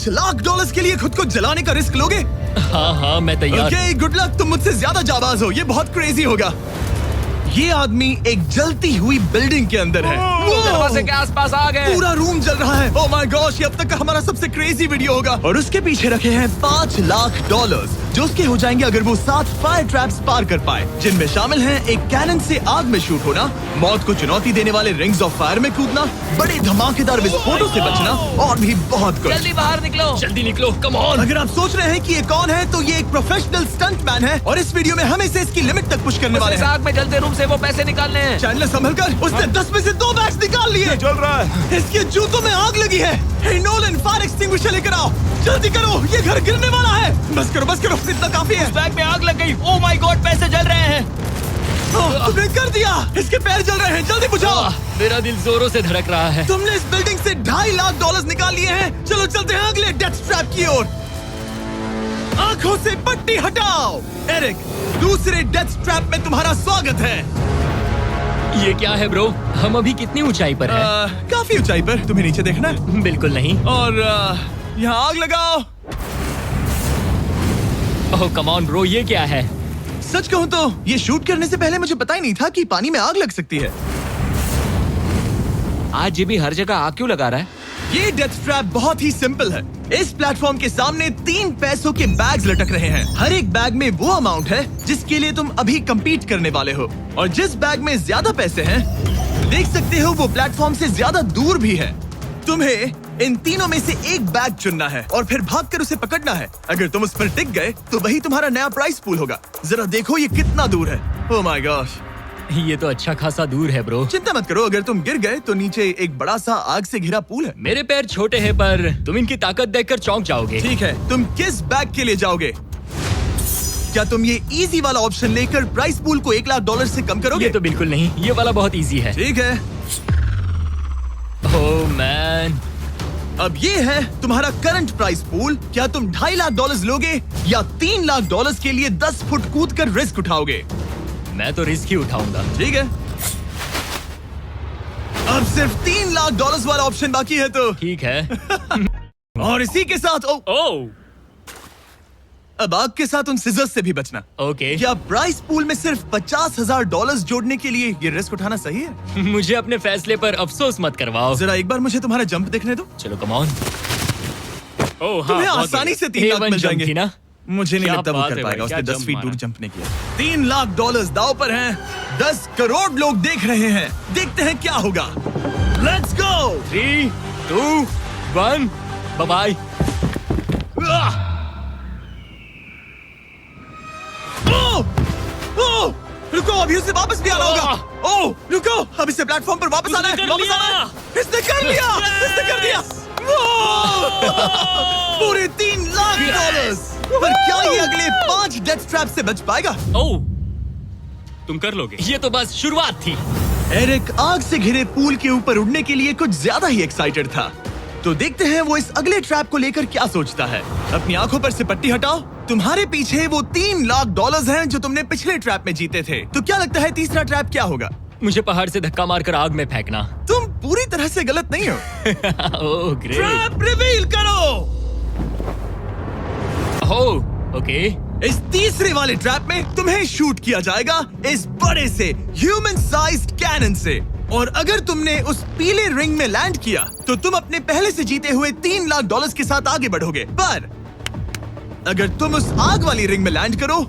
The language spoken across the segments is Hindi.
$5 लाख के लिए खुद को जलाने का रिस्क लोगे? हाँ मैं तैयार। Okay, good luck. तुम मुझसे ज्यादा जाबाज हो, ये बहुत क्रेजी होगा। ये आदमी एक जलती हुई बिल्डिंग के अंदर है। दरवाजे के आसपास आ गए। पूरा रूम जल रहा है। ओह माय गॉश, ये अब तक का हमारा सबसे क्रेजी वीडियो होगा। और उसके पीछे रखे हैं $5 लाख, जो उसके हो जाएंगे अगर वो 7 फायर ट्रैप्स पार कर पाए, जिनमें शामिल हैं एक कैनन से आग में शूट होना, मौत को चुनौती देने वाले रिंग्स ऑफ फायर में कूदना, बड़े धमाकेदार विस्फोटों से बचना और भी बहुत कुछ। जल्दी बाहर निकलो। जल्दी निकलो, कम ऑन। अगर आप सोच रहे हैं कि ये कौन है, तो ये एक प्रोफेशनल स्टंट मैन है और इस वीडियो में हम इसे इसकी लिमिट तक पुश करने वाले इस हैं। आग में जलते रूम से वो पैसे निकालने हैं। चैनल संभल कर, उसने 10 में से 2 बैग्स निकाल लिए। चल रहा है। इसके जूतों में आग लगी है। हे नोलन, फायर एक्सटिंग्विशर लेकर आओ, जल्दी करो, ये घर गिरने वाला है। बस करो, इतना काफी है। बैग में आग लग गई। ओह माय गॉड, पैसे जल रहे हैं। तुमने कर दिया। इसके पैर जल रहे हैं, जल्दी बुझाओ। मेरा दिल जोरों से धड़क रहा है। तुमने इस बिल्डिंग से $2.5 लाख निकाल लिए हैं। चलो चलते हैं अगले डेथ ट्रैप की ओर। आंखों से पट्टी हटाओ। एरिक, दूसरे डेथ ट्रैप में तुम्हारा स्वागत है। ये क्या है ब्रो? हम अभी कितनी ऊंचाई पर हैं? काफी ऊंचाई पर। तुम्हें नीचे देखना है? बिल्कुल नहीं। और यहाँ आग लगाओ। ओह कम ऑन ब्रो, ये क्या है? सच कहूँ तो ये शूट करने से पहले मुझे पता ही नहीं था कि पानी में आग लग सकती है। आज ये भी हर जगह आग क्यों लगा रहा है? ये डेथ ट्रैप बहुत ही सिंपल है। इस प्लेटफॉर्म के सामने 3 पैसों के बैग्स लटक रहे हैं। हर एक बैग में वो अमाउंट है जिसके लिए तुम अभी compete करने वाले हो, और जिस बैग में ज्यादा पैसे हैं, देख सकते हो वो प्लेटफॉर्म से ज्यादा दूर भी है। तुम्हें इन तीनों में से एक बैग चुनना है और फिर भागकर उसे पकड़ना है। अगर तुम उस पर टिक गए तो वही तुम्हारा नया प्राइस पूल होगा। जरा देखो ये कितना दूर है। ओह माय गॉश, ये तो अच्छा खासा दूर है ब्रो। चिंता मत करो, अगर तुम गिर गए तो नीचे एक बड़ा सा आग से घिरा पूल है। मेरे पैर छोटे हैं पर तुम इनकी ताकत देखकर चौंक जाओगे। ठीक है, तुम किस बैग के लिए जाओगे? क्या तुम ये इजी वाला ऑप्शन लेकर प्राइस पूल को $1 लाख से कम करोगे? ये तो बिल्कुल नहीं, ये वाला बहुत इजी है। ठीक है, ओह मैन, अब ये है तुम्हारा करंट प्राइस पूल। क्या तुम $2.5 लाख लोगे या $3 लाख के लिए 10 फुट कूद कर रिस्क उठाओगे? मैं तो रिस्क ही उठाऊंगा। ठीक है, अब सिर्फ $3 लाख वाला ऑप्शन बाकी है तो ठीक है। और इसी के साथ ओह अब आग के साथ उन सिजर्स से भी बचना। ओके। क्या प्राइस पूल में सिर्फ $50,000 जोड़ने के लिए ये रिस्क उठाना सही है? मुझे अपने फैसले पर अफसोस मत करवाओ। जरा एक बार मुझे तुम्हारा जंप देखने दो। चलो कम ऑन। ओह तुम्हें आसानी से 3 लाख मिल जाएंगे। थी ना? मुझे नहीं क्या लगता वो बात कर है पाएगा। भाई, उसने क्या 10 फीट जंप दूर मारा। जंप नहीं किया। $3 लाख दांव पर हैं। 10 करोड़ लोग देख रहे हैं। देखते हैं क्या होगा। Let's go. 3, 2, 1, bye bye. रुको, अभी उसे वापस भी आना होगा। ओह रुको, अब इसे प्लेटफॉर्म पर वापस आना है। वापस आना है। इसने कर लिया। इसने कर दिया। पूरे $3 लाख। पर क्या ये अगले 5 डेथ ट्रैप से बच पाएगा? ओह, तुम कर लोगे। ये तो बस शुरुआत थी। एरिक आग से घिरे पूल के ऊपर उड़ने के लिए कुछ ज्यादा ही एक्साइटेड था। तो देखते हैं वो इस अगले ट्रैप को लेकर क्या सोचता है। अपनी आंखों पर से पट्टी हटाओ। तुम्हारे पीछे वो $3 लाख हैं जो तुमने पिछले ट्रैप में जीते थे। तो क्या लगता है तीसरा ट्रैप क्या होगा? मुझे पहाड़ से धक्का मारकर आग में फेंकना। तुम पूरी तरह से गलत नहीं हो। Oh great. ट्रैप रिवील करो। Oh okay. इस तीसरे वाले ट्रैप में तुम्हें शूट किया जाएगा इस बड़े से ह्यूमन साइज्ड कैनन से, और अगर तुमने उस पीले रिंग में लैंड किया तो तुम अपने पहले से जीते हुए $3 लाख के साथ आगे बढ़ोगे। पर अगर तुम उस आग वाली रिंग में लैंड करो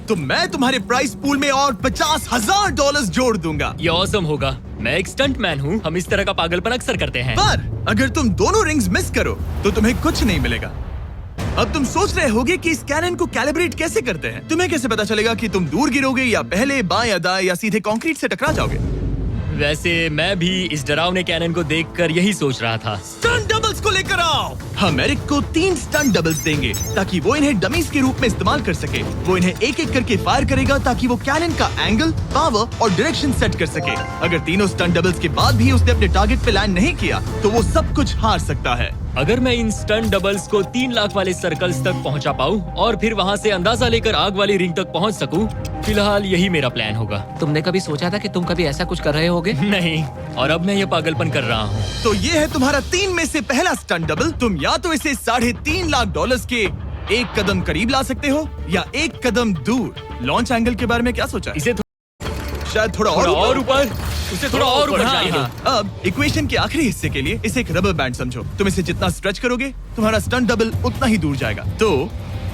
तो मैं तुम्हारे प्राइस पूल में और $50,000 जोड़ दूंगा। ये ऑसम होगा। मैं एक स्टंट मैन हूँ, हम इस तरह का पागलपन अक्सर करते हैं। पर अगर तुम दोनों रिंग्स मिस करो तो तुम्हें कुछ नहीं मिलेगा। अब तुम सोच रहे होगे कि इस कैनन को कैलिब्रेट कैसे करते हैं। तुम्हें कैसे पता चलेगा कि तुम दूर गिरोगे या पहले बाएं या दाएं या सीधे कंक्रीट से टकरा जाओगे? वैसे मैं भी इस डरावने कैनन को देखकर यही सोच रहा था। स्टंट डबल्स को लेकर आओ। हम एरिक को 3 स्टंट डबल्स देंगे ताकि वो इन्हें डमीज के रूप में इस्तेमाल कर सके। वो इन्हें एक एक करके फायर करेगा ताकि वो कैनन का एंगल, पावर और डायरेक्शन सेट कर सके। अगर तीनों स्टंट डबल्स के बाद भी उसने अपने टारगेट पे लैंड नहीं किया तो वो सब कुछ हार सकता है। अगर मैं इन स्टंट डबल्स को 3 लाख वाले सर्कल्स तक पहुंचा पाऊं और फिर वहां से अंदाजा लेकर आग वाली रिंग तक पहुंच सकूं, फिलहाल यही मेरा प्लान होगा। तुमने कभी सोचा था कि तुम कभी ऐसा कुछ कर रहे होगे? नहीं, और अब मैं ये पागलपन कर रहा हूँ। तो ये है तुम्हारा 3 में से पहला स्टंट डबल। तुम या तो इसे $3.5 लाख के एक कदम करीब ला सकते हो या एक कदम दूर। लॉन्च एंगल के बारे में क्या सोचा? इसे शायद थोड़ा और ऊपर, उसे थोड़ा और ऊपर हाँ, चाहिए। हाँ। अब इक्वेशन के आखिरी हिस्से के लिए इसे एक रबर बैंड समझो। तुम इसे जितना स्ट्रेच करोगे, तुम्हारा स्टंट डबल उतना ही दूर जाएगा। तो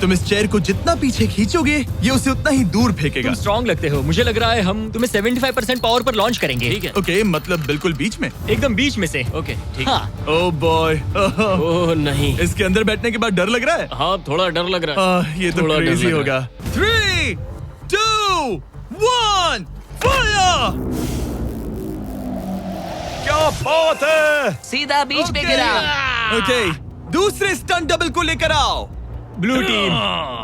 तुम इस चेयर को जितना पीछे खींचोगे, ये उसे उतना ही दूर फेंकेगा। तुम स्ट्रॉन्ग लगते हो। मुझे लग रहा है हम तुम्हें 75% पावर पर लॉन्च करेंगे। ठीक है। ओके, मतलब बिल्कुल बीच में। एकदम बीच में से। ओके, ठीक। हाँ, ओह बॉय, ओह नहीं। इसके अंदर बैठने के बाद डर लग रहा है। हाँ, थोड़ा डर लग रहा है। ये तो थोड़ा डर क्रेजी लग होगा। 3, 2, 1, फायर! क्या बात है! सीधा बीच में गिरा। ओके, दूसरे स्टंट डबल को लेकर आओ। Blue team.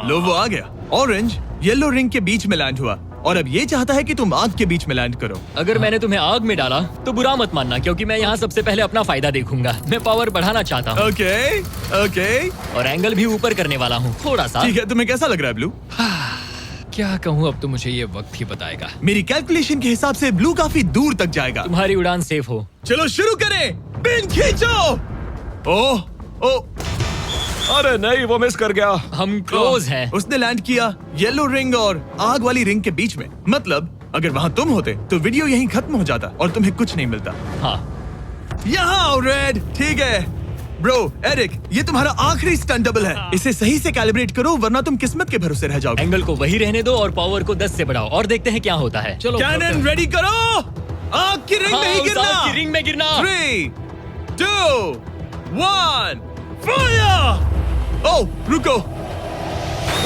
लो, वो आ गया। ऑरेंज येलो रिंग के बीच में लैंड हुआ और अब ये चाहता है कि तुम आग के बीच में लैंड करो। अगर मैंने तुम्हें आग में डाला तो बुरा मत मानना, क्योंकि मैं यहाँ सबसे पहले अपना फायदा देखूंगा। मैं पावर बढ़ाना चाहता हूँ ओके, ओके, और एंगल भी ऊपर करने वाला हूँ थोड़ा सा। ठीक है। तुम्हें कैसा लग रहा है ब्लू? क्या कहूँ, अब तो मुझे ये वक्त ही बताएगा। मेरी कैलकुलेशन के हिसाब से ब्लू काफी दूर तक जाएगा। तुम्हारी उड़ान सेफ हो। चलो शुरू करें। पिन खींचो। ओह, ओह, अरे नहीं, वो मिस कर गया। हम क्लोज हैं। उसने लैंड किया येलो रिंग और आग वाली रिंग के बीच में। मतलब अगर वहाँ तुम होते तो वीडियो यहीं खत्म हो जाता और तुम्हें कुछ नहीं मिलता। हाँ, यहाँ आओ रेड। ठीक है ब्रो, एरिक, ये तुम्हारा आखिरी स्टंट डबल है। इसे सही से कैलिब्रेट करो वरना तुम किस्मत के भरोसे रह जाओगे। एंगल को वही रहने दो और पावर को 10 से बढ़ाओ और देखते हैं क्या होता है। चलो, कैनन रेडी करो। आग की रिंग में ही उस गिरना। आग की रिंग में गिरना। 3, 2, 1, फायर! ओह, रुको।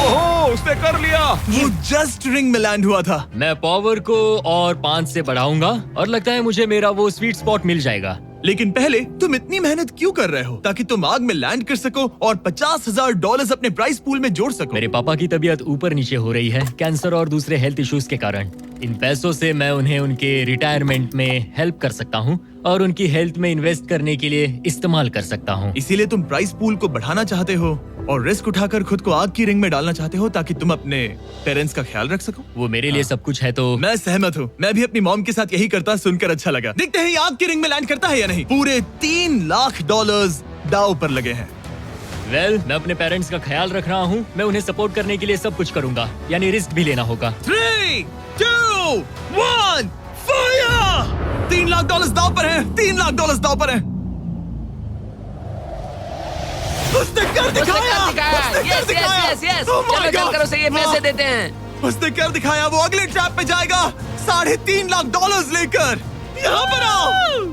ओह, उसने कर लिया। वो जस्ट रिंग में लैंड हुआ था। मैं पावर को और 5 से बढ़ाऊंगा और लगता है मुझे मेरा वो स्वीट स्पॉट मिल जाएगा। लेकिन पहले तुम इतनी मेहनत क्यों कर रहे हो? ताकि तुम आग में लैंड कर सको और $50,000 अपने प्राइस पूल में जोड़ सको। मेरे पापा की तबीयत ऊपर नीचे हो रही है, कैंसर और दूसरे हेल्थ इश्यूज के कारण। इन पैसों से मैं उन्हें उनके रिटायरमेंट में हेल्प कर सकता हूँ और उनकी हेल्थ में इन्वेस्ट करने के लिए इस्तेमाल कर सकता हूँ। इसीलिए तुम प्राइस पूल को बढ़ाना चाहते हो और रिस्क उठाकर खुद को आग की रिंग में डालना चाहते हो ताकि तुम अपने पेरेंट्स का ख्याल रख सको। वो मेरे लिए सब कुछ है तो मैं सहमत हूँ। मैं भी अपनी मॉम के साथ यही करता, सुनकर अच्छा लगा। देखते हैं ये आग की रिंग में लैंड करता है या नहीं। पूरे $3 लाख दांव पर लगे हैं। मैं अपने पेरेंट्स का ख्याल रख रहा हूँ। मैं उन्हें सपोर्ट करने के लिए सब कुछ करूंगा, यानी रिस्क भी लेना होगा। 3, 2, 1, फायर! $3 लाख दांव पर है। $3 लाख दांव पर है। उसने कर दिखाया। Yes yes yes. Oh my चलो God! चल कर उसे ये पैसे देते हैं। उसने कर दिखाया। वो अगले ट्रैप पे जाएगा $3.5 लाख लेकर। यहाँ पर आओ।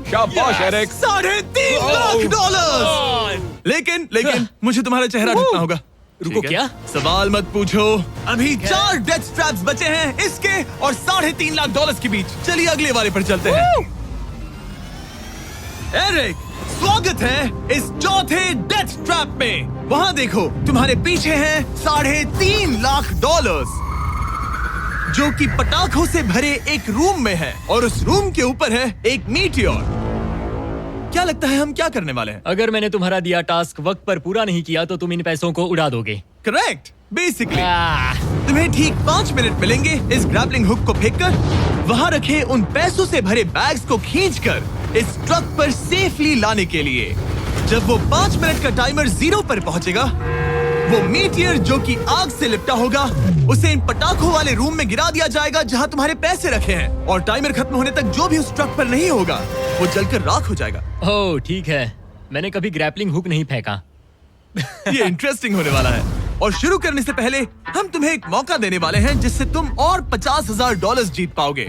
शाबाश एरिक। $3.5 लाख। लेकिन मुझे तुम्हारा चेहरा ढूंढना होगा। रुको, ठीक है? क्या? सवाल मत पूछो। अभी 4 डेथ ट्रैप्स बचे हैं, इसके और $3.5 लाख के बीच। चलिए अगले वाले पर चलते हैं। एरिक, स्वागत है इस चौथे डेथ ट्रैप में। वहाँ देखो, तुम्हारे पीछे है $3.5 लाख, जो कि पटाखों से भरे एक रूम में है और उस रूम के ऊपर है एक मीटियोर। क्या लगता है हम क्या करने वाले हैं? अगर मैंने तुम्हारा दिया टास्क वक्त पर पूरा नहीं किया तो तुम इन पैसों को उड़ा दोगे। करेक्ट। बेसिकली आह, तुम्हें ठीक 5 मिनट मिलेंगे इस ग्रैपलिंग हुक को फेंककर वहाँ रखे उन पैसों से भरे बैग्स को खींचकर इस ट्रक पर सेफली लाने के लिए। जब वो 5 मिनट का टाइमर 0 पर पहुंचेगा, वो मीटियर जो कि आग से लिपटा होगा, उसे इन पटाखों वाले रूम में गिरा दिया जाएगा जहां तुम्हारे पैसे रखे हैं। और टाइमर खत्म होने तक जो भी उस ट्रक पर नहीं होगा, वो जलकर राख हो जाएगा। ओह ठीक है, मैंने कभी ग्रैपलिंग हुक नहीं फेंका। ये इंटरेस्टिंग होने वाला है। और शुरू करने से पहले हम तुम्हें एक मौका देने वाले हैं जिससे तुम और $50,000 जीत पाओगे।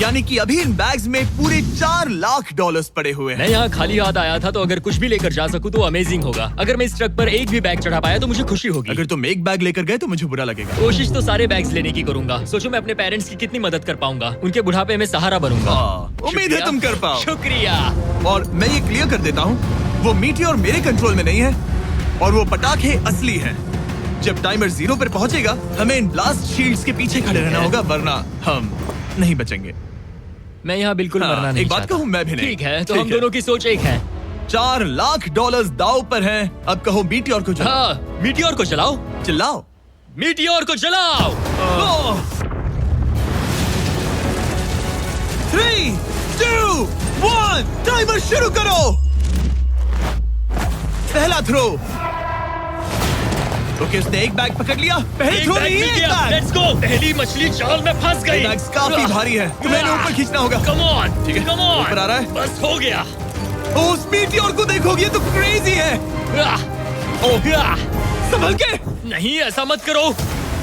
यानी कि अभी इन बैग्स में पूरे $4 लाख पड़े हुए हैं। मैं यहाँ खाली हाथ आया था, तो अगर कुछ भी लेकर जा सकूं तो अमेजिंग होगा। अगर मैं इस ट्रक पर एक भी बैग चढ़ा पाया तो मुझे खुशी होगी। अगर तुम एक बैग लेकर गए तो मुझे बुरा लगेगा। कोशिश तो सारे बैग्स लेने की करूंगा। सोचो मैं अपने पेरेंट्स की कितनी मदद कर पाऊंगा। उनके बुढ़ापे में सहारा बनूंगा। उम्मीद है तुम कर पाओ। शुक्रिया। और मैं ये क्लियर कर देता हूँ, वो मीटियोर मेरे कंट्रोल में नहीं है और वो पटाखे असली हैं। जब टाइमर 0 पर पहुंचेगा, हमें इन ब्लास्ट शील्ड्स के पीछे खड़े रहना होगा, वरना हम नहीं बचेंगे। मैं यहाँ बिल्कुल हाँ, मरना नहीं एक बात चाहता। कहूँ, मैं भी नहीं। ठीक है, तो ठीक हम है। दोनों की सोच एक है। $4 लाख दाव पर हैं। अब कहो मीटियोर को चलाओ। हाँ, मीटियोर को चलाओ। चिल्लाओ। मीटियोर को चलाओ। 3, 2, 1 टाइमर शुरू करो। पहला थ्रो। ओके, उसने एक बैग पकड़ लिया। पहले थ्रो नहीं, एक बैग। Let's go. पहली मछली जाल में फंस गई। बैग्स काफी भारी है, तुम्हें इन्हें ऊपर खींचना होगा। कम ऑन, ठीक है, कम ऑन। ऊपर आ रहा है। बस हो गया। ओ, उस मीटियोर को देखोगे, ये तो क्रेजी है। संभल के। नहीं, ऐसा मत करो।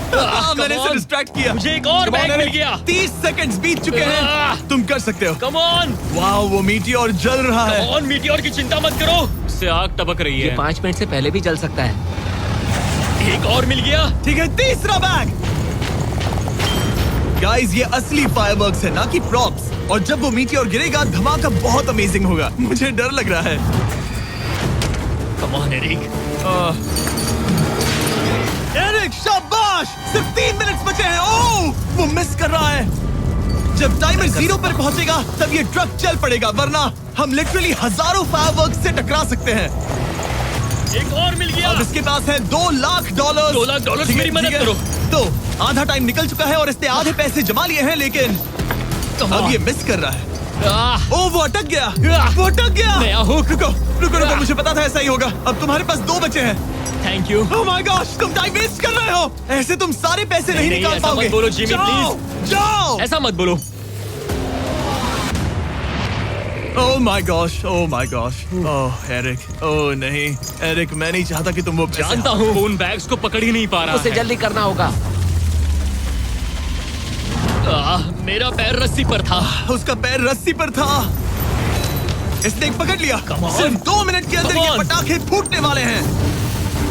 मैंने इसे डिस्ट्रैक्ट किया। मुझे एक और बैग मिल गया। 30 सेकंड्स बीत चुके हैं। तुम कर सकते हो। Come on. वाह, वो मीटियोर जल रहा है। कम ऑन, मीटियोर की चिंता मत करो। उससे आग टपक रही ये है। 5 मिनट से पहले भी जल सकता है। एक और मिल गया। ठीक है, तीसरा बैग। गाइस, ये असली फायरवर्क्स है, ना कि प्रॉप्स। और जब वो मीटियोर गिरेगा, धमाका बहुत अमेजिंग होगा। मुझे डर लग रहा है। Come on Eric. एरिक, शाबाश! सिर्फ 3 मिनट्स बचे हैं। ओह, वो मिस कर रहा है। जब टाइमर 0 पर पहुंचेगा, तब ये ट्रक चल पड़ेगा, वरना हम लिटरली हजारों फायरवर्क्स से टकरा सकते हैं। एक और मिल गया। अब इसके पास है $2 लाख। $2 लाख ठीक है, मेरी मदद ठीक है। करो। तो आधा टाइम निकल चुका है और इसने आधे पैसे जमा लिए हैं, लेकिन अब ये मिस कर रहा है। ओह, वो अटक गया। वो अटक गया। नया हुक। रुको रुको रुको, मुझे पता था ऐसा ही होगा। अब तुम्हारे पास 2 बचे हैं। Thank you. Oh my gosh, तुम टाइम वेस्ट कर रहे हो। ऐसे तुम सारे पैसे नहीं नहीं, निकाल ऐसा पाओगे। मत बोलो, जिमी, जाओ, जाओ। ऐसा मत बोलो। Oh my gosh, oh my gosh. Oh Eric, oh नहीं एरिक, मैं नहीं चाहता कि तुम वो पैसे जानता हूँ, उन बैग्स को पकड़ ही नहीं पा रहा उसे है। जल्दी करना होगा। मेरा पैर रस्सी पर था। उसका पैर रस्सी पर था। इसने एक पकड़ लिया। Come on. सिर्फ 2 मिनट के अंदर Come ये on. पटाखे फूटने वाले हैं।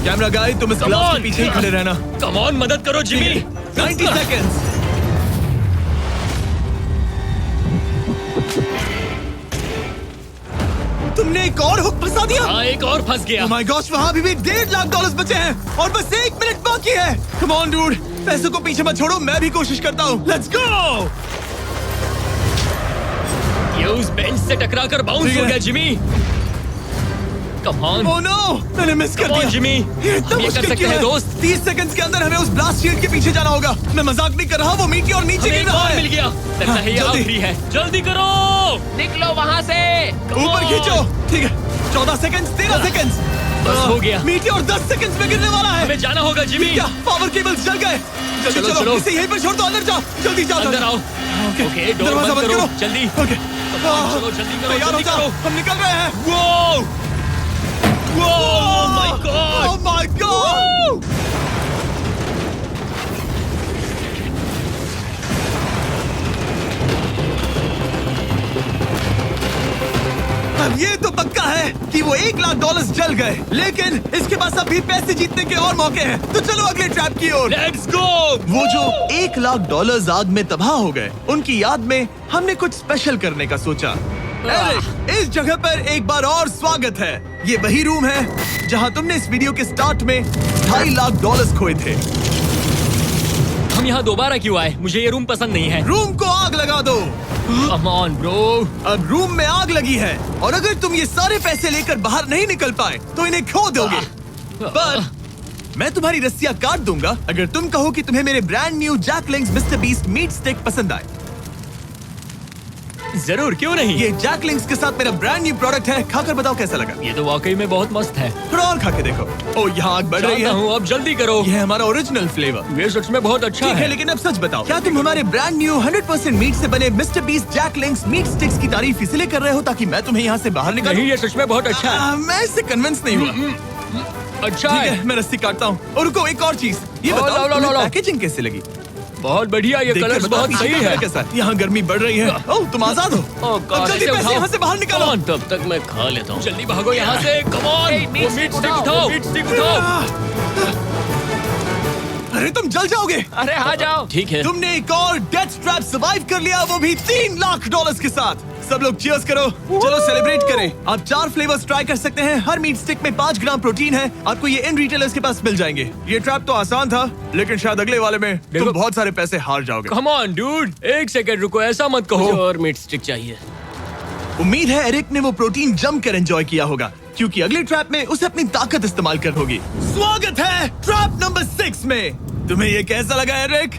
कैमरा गाय, तुम इस Come ग्लास on. के पीछे ही खड़े रहना। कम ऑन, मदद करो जिमी। 90 सेकेंड्स। तुमने एक और हुक फंसा दिया। हाँ, एक और फंस गया। Oh my gosh, वहाँ अभी भी $1.5 लाख बचे हैं और बस 1 मिनट बाकी है। Come on, dude, पैसों को पीछे मत छोड़ो, मैं भी कोशिश करता हूँ। Let's go! ये उस बेंच से टकरा कर बाउंस ठीक हो है। गया Jimmy. Come on. Oh no, मैंने मिस कर Come on, दिया। जिमी। ये इतना हम ये कर मुश्किल सकते क्यों हैं, है? दोस्त। 30 सेकंड्स के अंदर हमें उस ब्लास्ट शील्ड के पीछे जाना होगा। मैं मजाक नहीं कर रहा, वो मीटियोर नीचे हमें गिर एक रहा और है। मिल गया। लगता है ये जल्दी। आखिरी है। जल्दी करो। निकलो वहाँ से। Come ऊपर on. खींचो। ठीक है, 14 सेकंड्स, 13 सेकंड्स। बस हो गया। मीटियोर 10 सेकंड्स में गिरने वाला है। हमें जाना होगा जिमी। क्या पावर केबल्स जल गए? जल्दी चलो, चलो, चलो। इसे यहीं पर छोड़ दो, अंदर जाओ। जल्दी जाओ, अंदर जाओ। आओ। ओके, ओके, डोर दरवाजा बंद करो। जल्दी। ओके, चलो, जल्दी करो, तैयार हो जल्दी जाओ, करो। हम निकल रहे हैं। वो Oh my God! Oh my God! अब ये तो पक्का है कि वो $1 लाख जल गए, लेकिन इसके पास अभी पैसे जीतने के और मौके हैं। तो चलो अगले ट्रैप की ओर। Let's go! वो जो $1 लाख आग में तबाह हो गए, उनकी याद में हमने कुछ स्पेशल करने का सोचा। एरिक, इस जगह पर एक बार और स्वागत है। ये वही रूम है जहां तुमने इस वीडियो के स्टार्ट में $2.5 लाख खोए थे। हम यहाँ दोबारा क्यों आए? मुझे ये रूम पसंद नहीं है। रूम को आग लगा दो। Come on, bro. अब रूम में आग लगी है और अगर तुम ये सारे पैसे लेकर बाहर नहीं निकल पाए तो इन्हें खो दोगे। पर मैं तुम्हारी रस्सियां काट दूंगा अगर तुम कहो कि तुम्हें मेरे brand new Jack Link's Mister Beast meat stick पसंद आए। जरूर, क्यों नहीं? ये जैकलिंग्स के साथ मेरा ब्रांड न्यू प्रोडक्ट है, खाकर बताओ कैसा लगा। ये तो वाकई में बहुत मस्त है। थोड़ा और खा के देखो। ओ, यहाँ आग बढ़ रही जानता है। हूँ, अब जल्दी करो। ये है हमारा ओरिजिनल फ्लेवर। ये सच में बहुत अच्छा ठीक है, है। लेकिन अब सच बताओ, क्या तुम हमारे ब्रांड न्यू 100% मीट से बने मिस्टर बीस्ट जैकलिंग्स मीट स्टिक्स की तारीफ इसलिए कर रहे हो ताकि मैं तुम्हें यहाँ से बाहर निकालूं? नहीं, ये सच में बहुत अच्छा है। मैं इससे कन्विंस नहीं हुआ। अच्छा ठीक है। है, मैं रस्सी काटता हूँ। और रुको, एक और चीज, ये लो, बताओ लो, लो, तुम्हें लो। पैकेजिंग कैसे लगी? बहुत बढ़िया, ये देखकर कलर्स बताओ बहुत पीछे सही का है। कैसा है? यहाँ गर्मी बढ़ रही है। ओह, तुम आजाद हो। Oh God, अब जल्दी इसे पैसे उठाओ। यहाँ से बाहर निकालो। Come on, तब तक मैं खा लेता हूँ। जल्दी भागो यहाँ से। Come on, Hey, meat वो stick मीट स्टिक उठाओ, उठाओ। वो मीट स्टिक उठाओ। अरे तुम जल जाओगे। अरे आ जाओ। ठीक है। तुमने एक और डेथ ट्रैप सर्वाइव कर लिया, वो भी $3 लाख के साथ। सब लोग चीयर्स करो। चलो सेलिब्रेट करें। आप 4 फ्लेवर्स ट्राई कर सकते हैं। हर मीट स्टिक में 5 ग्राम प्रोटीन है। आपको ये इन रिटेलर्स के पास मिल जाएंगे। ये ट्रैप तो आसान था, लेकिन शायद अगले वाले में देखो। तुम बहुत सारे पैसे हार जाओगे। Come on, dude. एक सेकंड रुको, ऐसा मत कहो। और मीट स्टिक चाहिए। उम्मीद है एरिक ने वो प्रोटीन जमकर एंजॉय किया होगा, क्योंकि अगले ट्रैप में उसे अपनी ताकत इस्तेमाल करनी होगी। स्वागत है ट्रैप नंबर 6 में। तुम्हें ये कैसा लगा एरिक?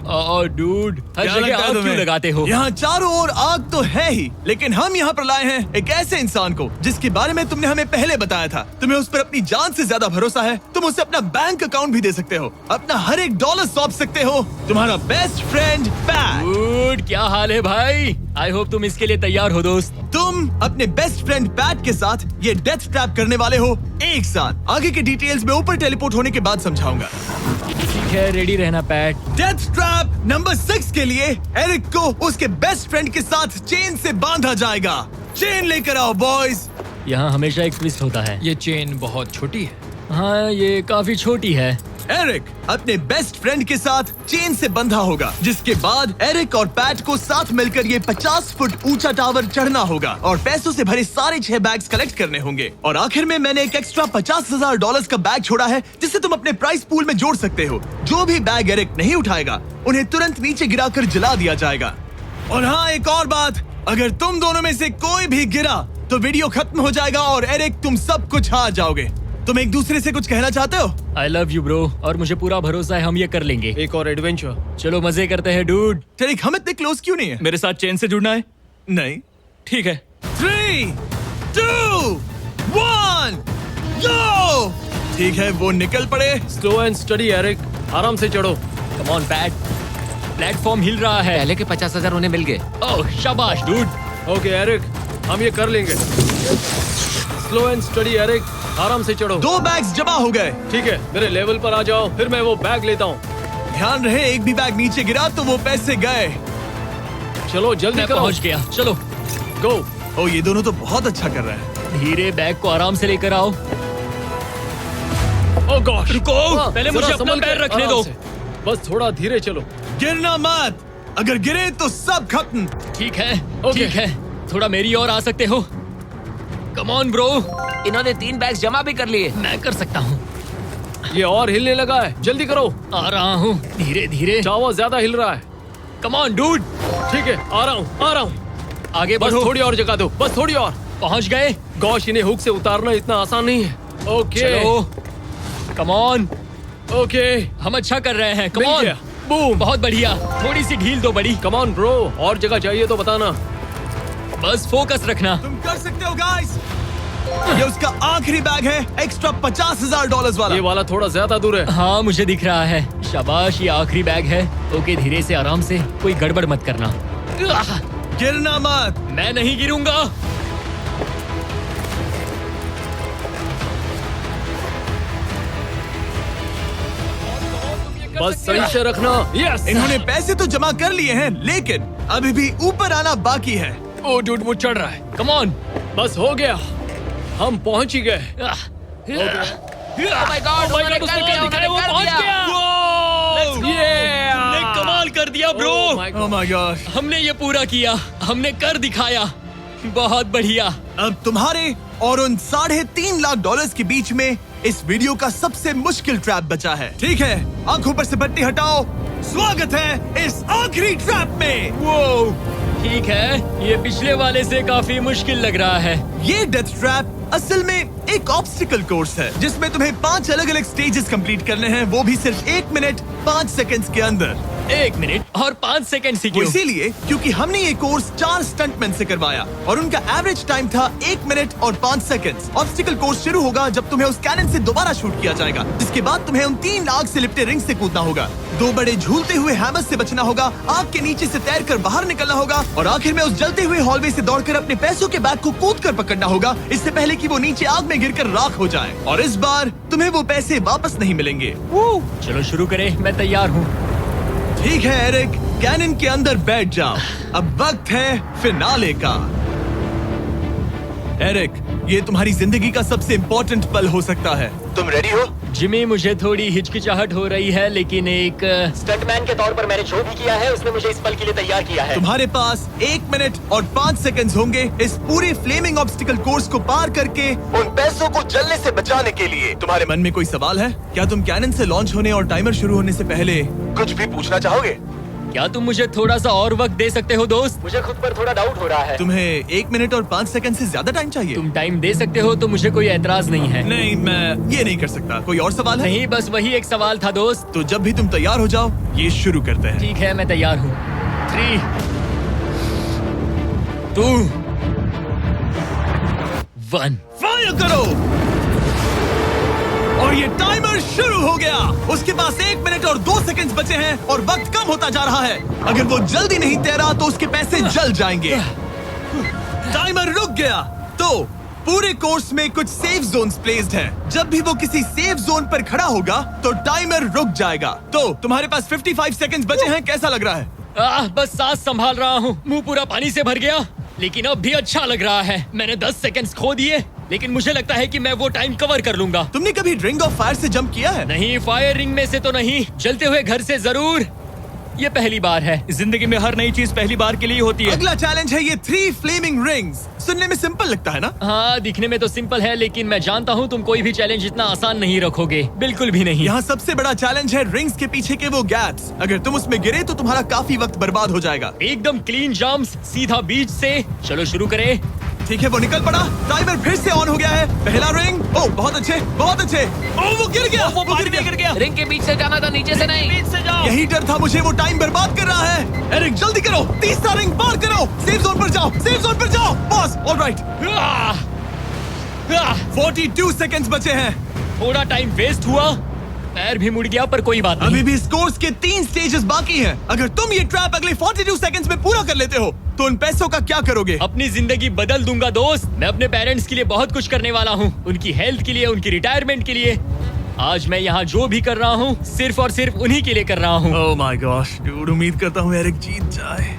डूड, हर क्या जगह लगता है आग क्यों तुम्हें? लगाते हो? यहाँ चारों ओर आग तो है ही, लेकिन हम यहाँ पर लाए हैं एक ऐसे इंसान को जिसके बारे में तुमने हमें पहले बताया था। तुम्हें उस पर अपनी जान से ज्यादा भरोसा है। तुम उसे अपना बैंक अकाउंट भी दे सकते हो, अपना हर एक डॉलर सौंप सकते हो। तुम्हारा बेस्ट फ्रेंड पैट। डूड, क्या हाल है भाई? आई होप तुम इसके लिए तैयार हो दोस्त। तुम अपने बेस्ट फ्रेंड पैट के साथ ये डेथ ट्रैप करने वाले हो एक साथ। आगे के डिटेल्स में ऊपर टेलीपोर्ट होने के बाद समझाऊंगा। ठीक है, रेडी रहना पैट। डेथ ट्रैप नंबर 6 के लिए एरिक को उसके बेस्ट फ्रेंड के साथ चेन से बांधा जाएगा। चेन लेकर आओ बॉयज। यहाँ हमेशा एक ट्विस्ट होता है। ये चेन बहुत छोटी है। हाँ, ये काफी छोटी है। एरिक अपने बेस्ट फ्रेंड के साथ चेन से बंधा होगा, जिसके बाद एरिक और पैट को साथ मिलकर ये 50 फुट ऊंचा टावर चढ़ना होगा और पैसों से भरे सारे 6 बैग्स कलेक्ट करने होंगे। और आखिर में मैंने एक एक्स्ट्रा $50,000 का बैग छोड़ा है, जिसे तुम अपने प्राइस पूल में जोड़ सकते हो। जो भी बैग एरिक नहीं उठाएगा, उन्हें तुरंत नीचे गिराकर जला दिया जाएगा। और हाँ, एक और बात, अगर तुम दोनों में से कोई भी गिरा तो वीडियो खत्म हो जाएगा और एरिक तुम सब कुछ हार जाओगे। तुम एक दूसरे से कुछ कहना चाहते हो? आई लव यू ब्रो, और मुझे पूरा भरोसा है हम ये कर लेंगे। एक और एडवेंचर। चलो मजे करते हैं डूड। एरिक, हम इतने क्लोज क्यों नहीं है? मेरे साथ चेन से जुड़ना है? नहीं। ठीक है। 3, 2, 1, गो! ठीक है, वो निकल पड़े। स्लो एंड स्टडी एरिक, आराम से चढ़ो। कम ऑन पैट, प्लेटफॉर्म हिल रहा है। पहले के 50,000 उन्हें मिल गए। ओह शाबाश डूड। ओके एरिक, हम ये कर लेंगे। स्लो एंड स्टडी एरिक, आराम से चढ़ो। 2 बैग्स जमा हो गए। ठीक है, मेरे लेवल पर आ जाओ, फिर मैं वो बैग लेता हूँ। ध्यान रहे, एक भी बैग नीचे गिरा तो वो पैसे गए। चलो जल्दी मैं करो। पहुंच गया। चलो गो। ओ, ये दोनों तो बहुत अच्छा कर रहे हैं। धीरे बैग को आराम से लेकर आओ। ओह गॉश, रुको, पहले मुझे जरा अपना संभल के, पैर रखने आराम दो। से। बस थोड़ा धीरे चलो। गिरना मत, अगर गिरे तो सब खत्म। ठीक है, ओके। ठीक है, थोड़ा मेरी ओर आ सकते हो? कम ऑन ब्रो, इन्होंने 3 बैग्स जमा भी कर लिए। मैं कर सकता हूँ। ये और हिलने लगा है, जल्दी करो। आ रहा हूँ, धीरे धीरे। टावर ज्यादा हिल रहा है। कम ऑन डूड, ठीक है, आ रहा हूँ। आगे बस बढ़ो। थोड़ी और जगह दो, बस थोड़ी और। पहुँच गए। गॉश, इन्हें हुक से उतारना इतना आसान नहीं है। ओके चलो, कम ऑन, ओके, हम अच्छा कर रहे हैं। कम मिल ऑन, गया। बूम। बहुत बढ़िया। थोड़ी सी ढील दो बड़ी। कम ऑन ब्रो, और जगह चाहिए तो बताना। बस फोकस रखना। तुम कर सकते हो गाइस। ये उसका आखिरी बैग है, एक्स्ट्रा $50,000 वाला। ये वाला थोड़ा ज्यादा दूर है। हाँ, मुझे दिख रहा है। शाबाश, ये आखिरी बैग है। ओके, धीरे से, आराम से, कोई गड़बड़ मत करना। आह, गिरना मत। मैं नहीं गिरूंगा। बस सही से रखना। यस। इन्होंने पैसे तो जमा कर लिए हैं, लेकिन अभी भी ऊपर आना बाकी है। ओ डूड, वो चढ़ रहा है। Come on. बस हो गया, हम पहुंच ही गए। Oh my God, उन्होंने उसने कर दिया, कर दिखाया, वो उन्होंने कर पहुंच दिया। गया। Yeah! हमने कमाल कर दिया bro. Oh my God. Oh my God. हमने ये पूरा किया, हमने कर दिखाया। बहुत बढ़िया। अब तुम्हारे और उन $3.5 लाख के बीच में इस वीडियो का सबसे मुश्किल ट्रैप बचा है। ठीक है, आंखों पर से पट्टी हटाओ। स्वागत है इस आखिरी ट्रैप में। वो ठीक है, ये पिछले वाले से काफी मुश्किल लग रहा है। ये डेथ ट्रैप असल में एक ऑब्स्टिकल कोर्स है, जिसमें तुम्हें 5 अलग अलग स्टेजेस कंप्लीट करने हैं, वो भी सिर्फ 1 मिनट 5 सेकंड्स के अंदर। 1 मिनट और 5 सेकंड ही वो क्यों? इसीलिए क्योंकि हमने ये कोर्स 4 स्टंटमैन से करवाया और उनका एवरेज टाइम था 1 मिनट और 5 सेकंड्स। ऑब्स्टिकल कोर्स शुरू होगा जब तुम्हें उस कैनन से दोबारा शूट किया जाएगा, जिसके बाद तुम्हें उन 3 लाख से लिपटे रिंग से कूदना होगा, 2 बड़े झूलते हुए हैमर से बचना होगा, आग के नीचे से तैरकर बाहर निकलना होगा और आखिर में उस जलते हुए हॉलवे से दौड़कर अपने पैसों के बैग को कूदकर पकड़ना होगा, इससे पहले कि वो नीचे आग में गिरकर राख हो जाए। और इस बार तुम्हें वो पैसे वापस नहीं मिलेंगे। चलो शुरू करें, मैं तैयार हूँ। ठीक है एरिक, कैनन के अंदर बैठ जाओ। अब वक्त है फिनाले का। एरिक, ये तुम्हारी जिंदगी का सबसे इम्पोर्टेंट पल हो सकता है। तुम रेडी हो? जिमी, मुझे थोड़ी हिचकिचाहट हो रही है, लेकिन एक स्टंटमैन के तौर पर मैंने जो भी किया है उसने मुझे इस पल के लिए तैयार किया है। तुम्हारे पास 1 मिनट और 5 सेकंड्स होंगे इस पूरे फ्लेमिंग ऑब्स्टिकल कोर्स को पार करके उन पैसों को जलने से बचाने के लिए। तुम्हारे मन में कोई सवाल है? क्या तुम कैनन से लॉन्च होने और टाइमर शुरू होने से पहले कुछ भी पूछना चाहोगे? क्या तुम मुझे थोड़ा सा और वक्त दे सकते हो दोस्त? मुझे खुद पर थोड़ा डाउट हो रहा है। तुम्हें 1 मिनट और 5 सेकंड से ज्यादा टाइम चाहिए? तुम टाइम दे सकते हो तो मुझे कोई एतराज नहीं है। नहीं, मैं ये नहीं कर सकता। कोई और सवाल है? नहीं, बस वही एक सवाल था दोस्त। तो जब भी तुम तैयार हो जाओ, ये शुरू करते हैं। ठीक है, मैं तैयार हूँ। 3, 2, 1। फायर करो। और ये टाइमर शुरू हो गया। उसके पास 1 मिनट और 2 सेकंड्स बचे हैं और वक्त कम होता जा रहा है। अगर वो जल्दी नहीं तैरा तो उसके पैसे जल जाएंगे। टाइमर रुक गया। तो पूरे कोर्स में कुछ सेफ जोन्स प्लेस्ड हैं। जब भी वो किसी सेफ जोन पर खड़ा होगा तो टाइमर रुक जाएगा। तो तुम्हारे पास 55 सेकंड्स बचे हैं। कैसा लग रहा है? बस सांस संभाल रहा हूँ। मुंह पूरा पानी से भर गया, लेकिन अब भी अच्छा लग रहा है। मैंने 10 सेकंड्स खो दिए, लेकिन मुझे लगता है कि मैं वो टाइम कवर कर लूंगा। तुमने कभी रिंग ऑफ फायर से जंप किया है? नहीं, फायर रिंग में से तो नहीं, जलते हुए घर से जरूर। ये पहली बार है। जिंदगी में हर नई चीज पहली बार के लिए होती है। अगला चैलेंज है ये 3 फ्लेमिंग रिंग्स। सुनने में सिंपल लगता है ना? हाँ, दिखने में तो सिंपल है, लेकिन मैं जानता हूँ तुम कोई भी चैलेंज इतना आसान नहीं रखोगे। बिल्कुल भी नहीं। यहाँ सबसे बड़ा चैलेंज है रिंग्स के पीछे के वो गैप्स। अगर तुम उसमें गिरे तो तुम्हारा काफी वक्त बर्बाद हो जाएगा। एकदम क्लीन जंप्स, सीधा बीच से। चलो शुरू करें। ठीक है, वो निकल पड़ा। टाइमर फिर से ऑन हो गया है। पहला रिंग। ओह, बहुत अच्छे, बहुत अच्छे। ओह, वो गिर गया। वो गिर गया। रिंग के बीच से जाना था, नीचे से नहीं। यही डर था मुझे। वो टाइम बर्बाद कर रहा है। एरिक, जल्दी करो। तीसरा रिंग पार करो। सेफ जोन पर जाओ। सेफ जोन पर जाओ। Boss, alright. 42 सेकंड्स बचे हैं। थोड़ा टाइम वेस्ट हुआ, पैर भी मुड़ गया, पर कोई बात नहीं। अभी भी स्कोर्स के 3 स्टेजेस बाकी हैं। अगर तुम ये ट्रैप अगले 42 सेकंड्स में पूरा कर लेते हो तो उन पैसों का क्या करोगे? अपनी जिंदगी बदल दूंगा दोस्त। मैं अपने पेरेंट्स के लिए बहुत कुछ करने वाला हूँ, उनकी हेल्थ के लिए, उनकी रिटायरमेंट के लिए। आज मैं यहाँ जो भी कर रहा हूँ सिर्फ और सिर्फ उन्हीं के लिए कर रहा हूँ। ओह माय गॉश डूड, उम्मीद करता हूँ एरिक जीत जाए।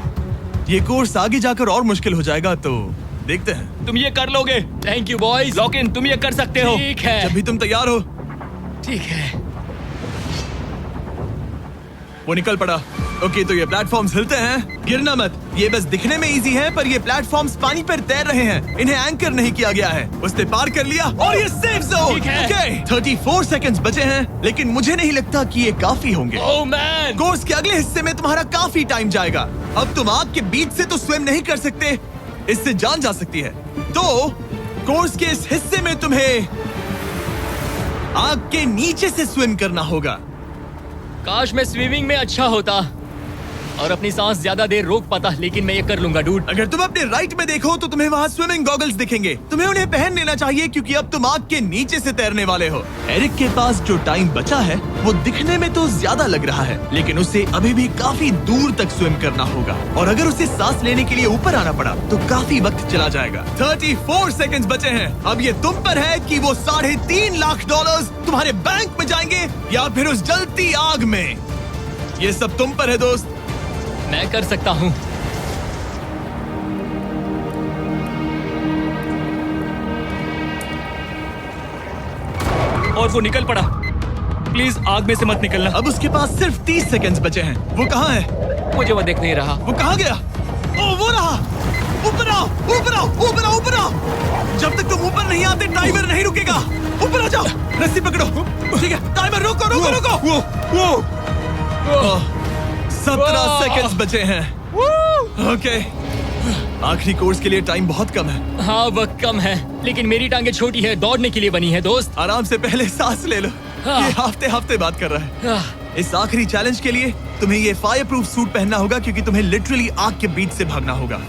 ये कोर्स आगे जाकर और मुश्किल हो जाएगा, तो देखते हैं। तुम ये कर लोगे। Thank you boys. Lock in, तुम ये कर सकते हो। ठीक है, जब भी तुम तैयार हो। ठीक है। वो निकल पड़ा। ओके, तो ये प्लेटफॉर्म्स हिलते हैं। गिरना मत। ये बस दिखने में इजी है, पर ये प्लेटफॉर्म्स पानी पर तैर रहे हैं। इन्हें एंकर नहीं किया गया है। उसने पार कर लिया और ये सेफ जोन। ठीक है। ओके, 34 सेकंड्स बचे हैं, लेकिन मुझे नहीं लगता कि ये काफी होंगे। ओह मैन, कोर्स के अगले हिस्से में तुम्हारा काफी टाइम जाएगा। अब तुम आग के बीच से तो स्विम नहीं कर सकते, इससे जान जा सकती है। तो कोर्स के इस हिस्से में तुम्हें आग के नीचे से स्विम करना होगा। काश मैं स्विमिंग में अच्छा होता और अपनी सांस ज्यादा देर रोक पाता, लेकिन मैं ये कर लूंगा डूड। अगर तुम अपने राइट में देखो तो तुम्हें वहाँ स्विमिंग गॉगल्स दिखेंगे। तुम्हें उन्हें पहन लेना चाहिए, क्योंकि अब तुम आग के नीचे से तैरने वाले हो। एरिक के पास जो टाइम बचा है वो दिखने में तो ज्यादा लग रहा है, लेकिन उसे अभी भी काफी दूर तक स्विम करना होगा। और अगर उसे सांस लेने के लिए ऊपर आना पड़ा तो काफी वक्त चला जाएगा। 34 सेकंड्स बचे हैं। अब ये तुम पर है कि वो $3.5 लाख तुम्हारे बैंक में जाएंगे या फिर उस जलती आग में। ये सब तुम पर है दोस्त। मैं कर सकता हूँ। और वो निकल पड़ा। प्लीज आग में से मत निकलना। अब उसके पास सिर्फ 30 सेकंड्स बचे हैं। वो कहाँ है? मुझे वो देख नहीं रहा। वो कहाँ गया? ओह, वो रहा। ऊपर आओ, ऊपर आओ, ऊपर आओ, ऊपर आओ। जब तक तुम ऊपर नहीं आते टाइमर नहीं रुकेगा। ऊपर आ जाओ। रस्सी पकड़ो। ठीक है, टाइमर रोको, रोको, रोको। वो 17 सेकंड्स बचे हैं। ओके, आखिरी कोर्स के लिए टाइम बहुत कम है। हाँ, वक्त कम है, लेकिन मेरी टांगे छोटी है, दौड़ने के लिए बनी है दोस्त। आराम से पहले सांस ले लो। ये हफ्ते हफ्ते बात कर रहा है। इस आखिरी चैलेंज के लिए तुम्हें ये फायर प्रूफ सूट पहनना होगा, क्योंकि तुम्हें लिटरली आग के बीच से भागना होगा।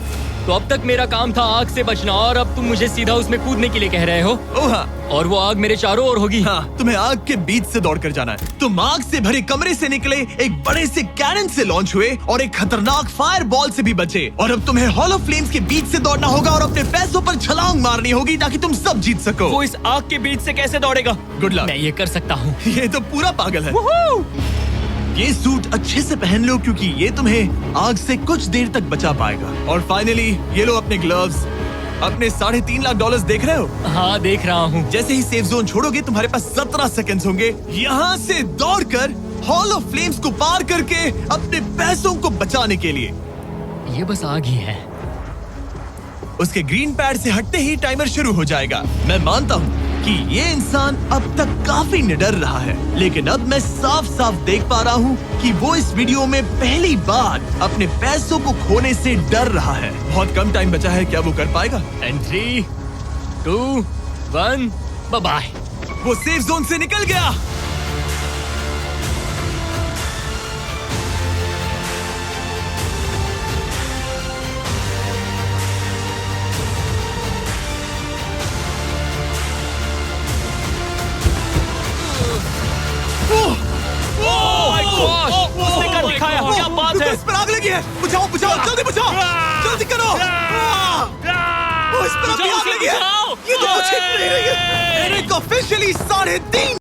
तो अब तक मेरा काम था आग से बचना, और अब तुम मुझे सीधा उसमें कूदने के लिए कह रहे हो। ओह हाँ, और वो आग मेरे चारों ओर होगी। हाँ, तुम्हें आग के बीच से दौड़ कर जाना है। तुम आग से भरे कमरे से निकले, एक बड़े से कैनन से लॉन्च हुए और एक खतरनाक फायर बॉल से भी बचे। और अब तुम्हें हॉलो फ्लेम्स के बीच से दौड़ना होगा और अपने पैसों पर छलांग मारनी होगी ताकि तुम सब जीत सको। वो इस आग के बीच से कैसे दौड़ेगा? Good luck. मैं ये कर सकता हूँ। ये तो पूरा पागल है। ये सूट अच्छे से पहन लो, क्योंकि ये तुम्हें आग से कुछ देर तक बचा पाएगा। और फाइनली ये लो अपने ग्लव्स। अपने $3.5 लाख देख रहे हो? हाँ, देख रहा हूँ। जैसे ही सेफ जोन छोड़ोगे तुम्हारे पास 17 सेकंड्स होंगे यहाँ से दौड़कर हॉल ऑफ फ्लेम्स को पार करके अपने पैसों को बचाने के लिए। ये बस आग ही है। उसके ग्रीन पैड से हटते ही टाइमर शुरू हो जाएगा। मैं मानता हूँ कि ये इंसान अब तक काफी निडर रहा है, लेकिन अब मैं साफ साफ देख पा रहा हूँ कि वो इस वीडियो में पहली बार अपने पैसों को खोने से डर रहा है। बहुत कम टाइम बचा है, क्या वो कर पाएगा? And 3, 2, 1, bye bye. वो सेफ जोन से निकल गया। उसने कर दिखाया, क्या बात है? इस पर आग लगी है। बुझाओ बुझाओ, जल्दी बुझाओ, जल्दी करो। इस पर आग लगी है। ये तो कुछ ही नहीं रही है। Eric officially 3.5